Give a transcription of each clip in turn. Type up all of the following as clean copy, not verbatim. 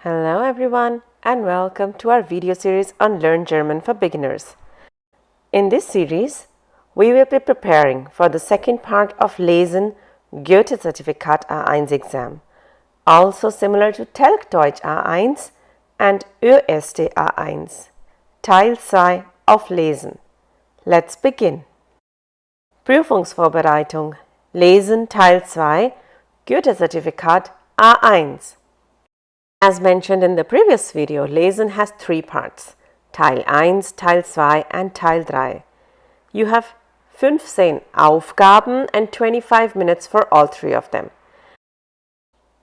Hello everyone and welcome to our video series on Learn German for Beginners. In this series, we will be preparing for the second part of Lesen Goethe Zertifikat A1 exam, also similar to Telg Deutsch A1 and ÖSD A1, Teil 2 of Lesen. Let's begin. Prüfungsvorbereitung, Lesen Teil 2, Goethe Zertifikat A1. As mentioned in the previous video, Lesen has three parts, Teil 1, Teil 2 and Teil 3. You have 15 Aufgaben and 25 minutes for all three of them.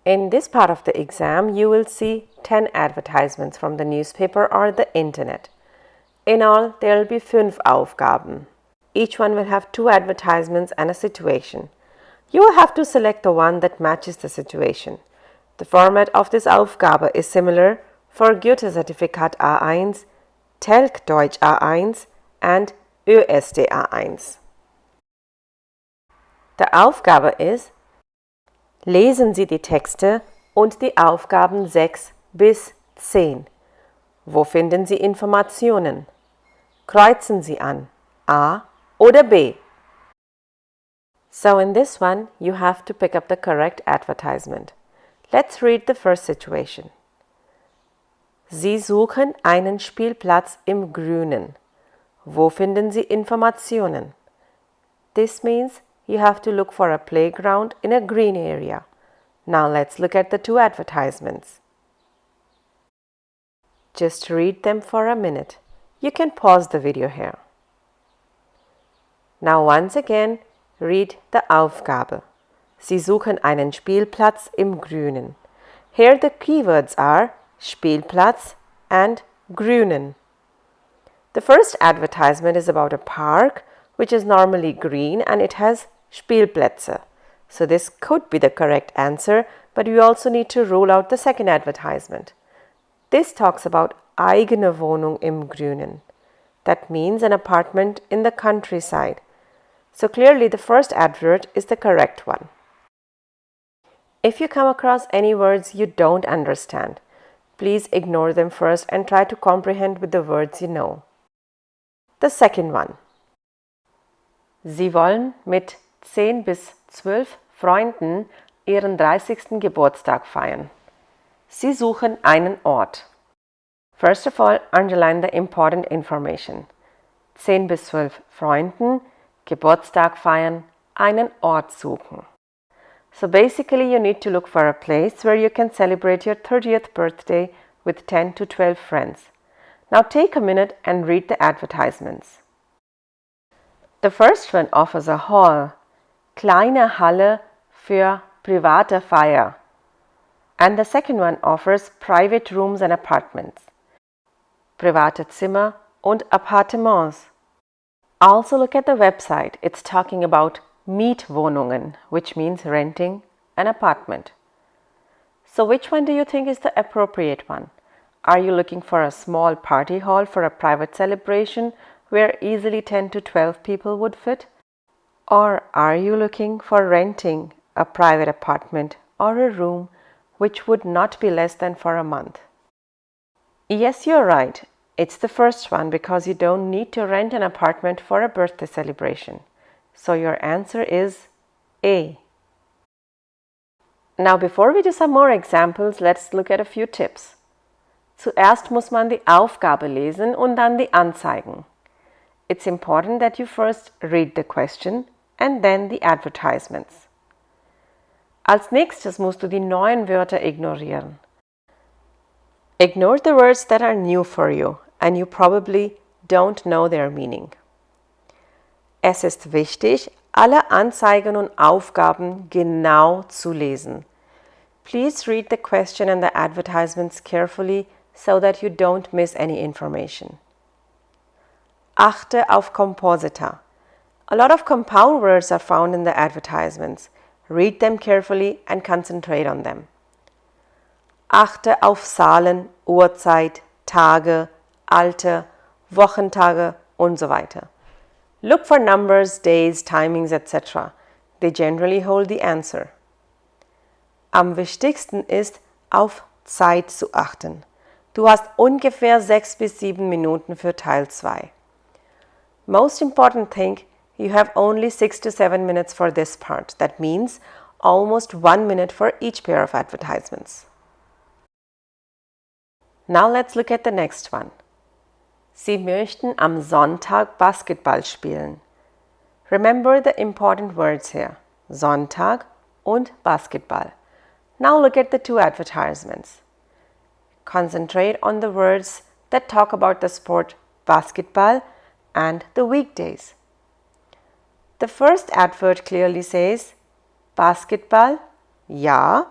In this part of the exam, you will see 10 advertisements from the newspaper or the internet. In all, there will be 5 Aufgaben. Each one will have 2 advertisements and a situation. You will have to select the one that matches the situation. The format of this Aufgabe is similar for Goethe Zertifikat A1, Telg Deutsch A1 and ÖSD A1. Die Aufgabe ist: Lesen Sie die Texte und die Aufgaben 6 bis 10. Wo finden Sie Informationen? Kreuzen Sie an A oder B. So in this one, you have to pick up the correct advertisement. Let's read the first situation. Sie suchen einen Spielplatz im Grünen. Wo finden Sie Informationen? This means you have to look for a playground in a green area. Now let's look at the 2 advertisements. Just read them for a minute. You can pause the video here. Now once again, read the Aufgabe. Sie suchen einen Spielplatz im Grünen. Here the keywords are Spielplatz and Grünen. The first advertisement is about a park which is normally green and it has Spielplätze. So this could be the correct answer, but we also need to rule out the second advertisement. This talks about eigene Wohnung im Grünen. That means an apartment in the countryside. So clearly the first advert is the correct one. If you come across any words you don't understand, please ignore them first and try to comprehend with the words you know. The second one. Sie wollen mit 10 bis 12 Freunden ihren 30. Geburtstag feiern. Sie suchen einen Ort. First of all, underline the important information. 10 bis 12 Freunden, Geburtstag feiern, einen Ort suchen. So basically you need to look for a place where you can celebrate your 30th birthday with 10 to 12 friends. Now take a minute and read the advertisements. The first one offers a hall, kleine Halle für private Feier. And the second one offers private rooms and apartments, private Zimmer und Appartements. Also look at the website. It's talking about Mietwohnungen, which means renting an apartment. So which one do you think is the appropriate one? Are you looking for a small party hall for a private celebration where easily 10 to 12 people would fit? Or are you looking for renting a private apartment or a room which would not be less than for a month? Yes, you're right. It's the first one because you don't need to rent an apartment for a birthday celebration. So your answer is A. Now before we do some more examples, let's look at a few tips. Zuerst muss man die Aufgabe lesen und dann die Anzeigen. It's important that you first read the question and then the advertisements. Als nächstes musst du die neuen Wörter ignorieren. Ignore the words that are new for you and you probably don't know their meaning. Es ist wichtig, alle Anzeigen und Aufgaben genau zu lesen. Please read the question and the advertisements carefully so that you don't miss any information. Achte auf Komposita. A lot of compound words are found in the advertisements. Read them carefully and concentrate on them. Achte auf Zahlen, Uhrzeit, Tage, Alter, Wochentage und so weiter. Look for numbers, days, timings, etc. They generally hold the answer. Am wichtigsten ist, auf Zeit zu achten. Du hast ungefähr 6 bis 7 Minuten für Teil 2. Most important thing, you have only 6 to 7 minutes for this part. That means almost 1 minute for each pair of advertisements. Now let's look at the next one. Sie möchten am Sonntag Basketball spielen. Remember the important words here, Sonntag und Basketball. Now look at the two advertisements. Concentrate on the words that talk about the sport basketball and the weekdays. The first advert clearly says Basketball, ja,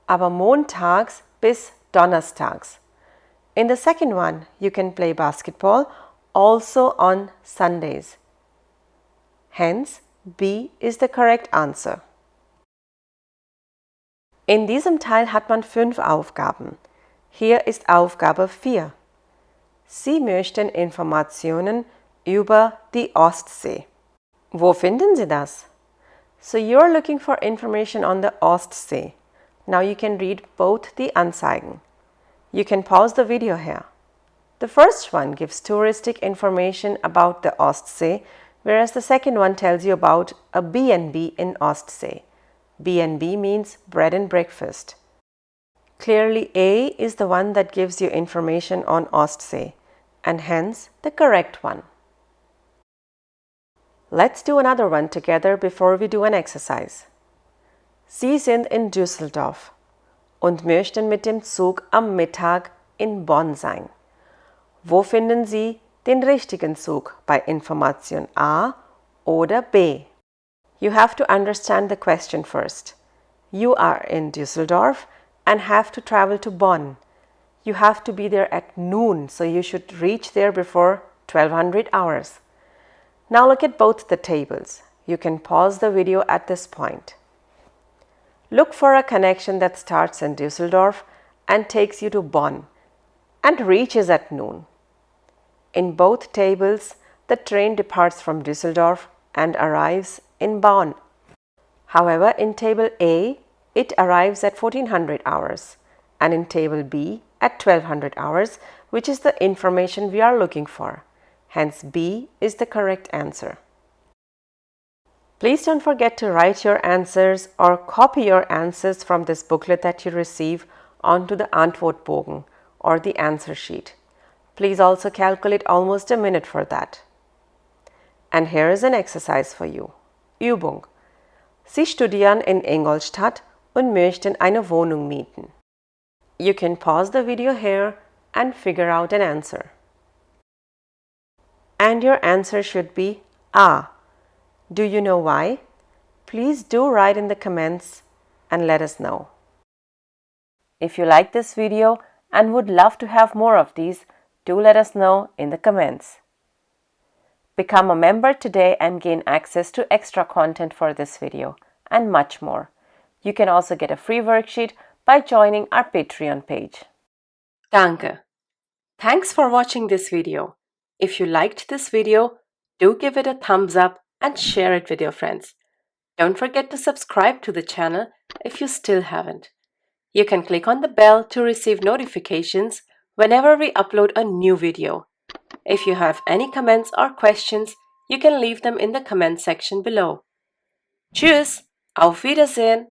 aber montags bis donnerstags. In the second one, you can play basketball also on Sundays. Hence, B is the correct answer. In diesem Teil hat man 5 Aufgaben. Hier ist Aufgabe 4. Sie möchten Informationen über die Ostsee. Wo finden Sie das? So you're looking for information on the Ostsee. Now you can read both the Anzeigen. You can pause the video here. The first one gives touristic information about the Ostsee, whereas the second one tells you about a B&B in Ostsee. B&B means bread and breakfast. Clearly A is the one that gives you information on Ostsee, and hence the correct one. Let's do another one together before we do an exercise. Sie sind in Düsseldorf und möchten mit dem Zug am Mittag in Bonn sein. Wo finden Sie den richtigen Zug bei Information A oder B? You have to understand the question first. You are in Düsseldorf and have to travel to Bonn. You have to be there at noon, so you should reach there before 1200 hours. Now look at both the tables. You can pause the video at this point. Look for a connection that starts in Düsseldorf and takes you to Bonn and reaches at noon. In both tables, the train departs from Düsseldorf and arrives in Bonn. However, in table A, it arrives at 1400 hours and in table B at 1200 hours, which is the information we are looking for. Hence, B is the correct answer. Please don't forget to write your answers or copy your answers from this booklet that you receive onto the Antwortbogen or the answer sheet. Please also calculate almost a minute for that. And here is an exercise for you. Übung. Sie studieren in Ingolstadt und möchten eine Wohnung mieten. You can pause the video here and figure out an answer. And your answer should be A. Do you know why? Please do write in the comments and let us know. If you like this video and would love to have more of these, do let us know in the comments. Become a member today and gain access to extra content for this video and much more. You can also get a free worksheet by joining our Patreon page. Danke. Thanks for watching this video. If you liked this video, do give it a thumbs up and share it with your friends. Don't forget to subscribe to the channel if you still haven't. You can click on the bell to receive notifications whenever we upload a new video. If you have any comments or questions, you can leave them in the comment section below. Tschüss, auf Wiedersehen!